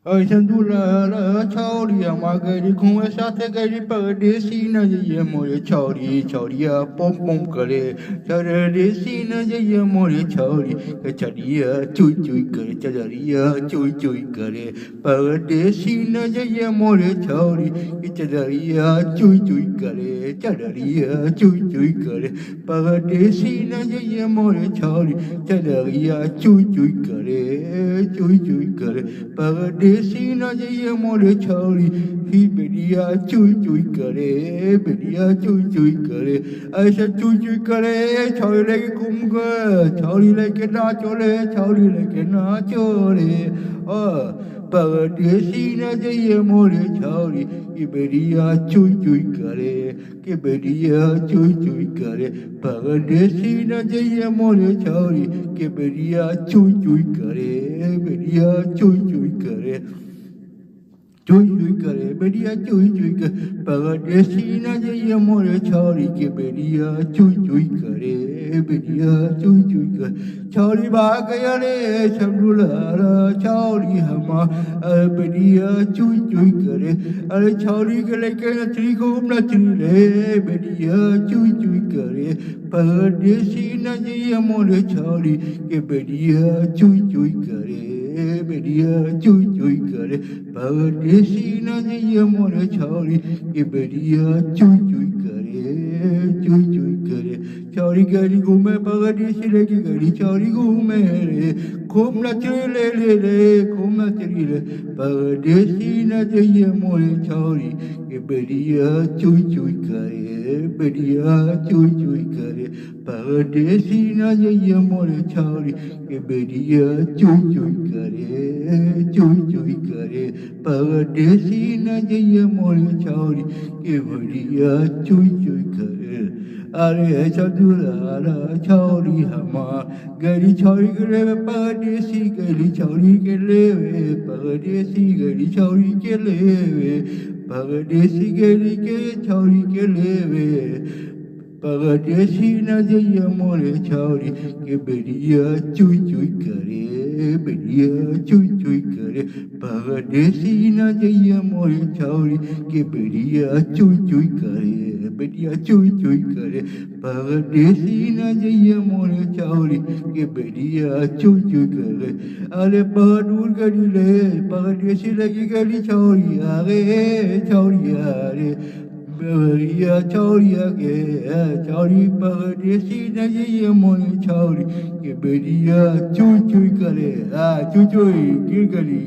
Sandula Chauria Magari Kumasata Gari Paradesina Yamore Chauri Chauria Pom Pom Kare Charadesina Yamore Chauri Kacharia Chui Chui Kare Charia Chui Chui Kare Paradesina Yamore Chauri Charia Chui Chui Kare Charia Chui Chui Kare Paradesina Yamore Chauri Charia Chui Chui Kare Chui Chui Kare Paradesi na jaiye more chauri hi bediya chui chui kare bediya chui chui kare aisa chui chui kare chauri leke kumga chauri leke na chole Paradesi na jaiye more chauri hi bediya chui chui kare ke bediya chui chui kare Paradesi na jaiye more chauri ke bediya chui chui kare bediya chui chui करे chui chui करे बेरिया chui chui करे परदेसी ना जाइए मोरे छौरी के बेरिया chui chui करे बेरिया chui chui करे छौरी भाग गया रे शंभुलारा छौरी हमा बेरिया chui chui करे अरे छौरी के लेके नचरी खूब नचरी रे बेरिया chui chui करे परदेसी ना जाइए मोरे छौरी के बेरिया chui chui करे बेरिया chui chui करे परदेसी न जाइए मोरे छौरी के बेरिया chui chui करे छौरी गरी घूमे परदेसी लेके गरी छौरी घूमे रे खूब नचरे ले खूब नचरी रे परदेसी न जाइए मोरे छौरी के बेरिया chui chui करे बेरिया chui chui करे परदेसी न जाइए मोरे छौरी के बेरिया chui chui करे परदेसी न जाइए मोरे छौरी के बेरिया chui chui करे अरे चंदुलारा छौरी हमा गरी छौरी के लेवे परदेसी गरी छौरी के लेवे परदेसी गरी छौरी के लेवे परदेसी गरी के छौरी के लेवे परदेसी न जाइए मोरे छौरी के बेरिया chui chui करे बेरिया chui chui करे परदेसी न जाइए मोरे छौरी के बेरिया chui chui करे बेरिया chui chui करे परदेसी न जाइए मोरे छौरी के बेरिया chui chui करे अरे बहादुर गरी ले परदेसी लगी गरी छौरी आगे छौरी आरे बेरिया छौरिया के छौरी परदेसी न जाइए मोरे छौरी के बेरिया chui chui करे chui chui गिर गली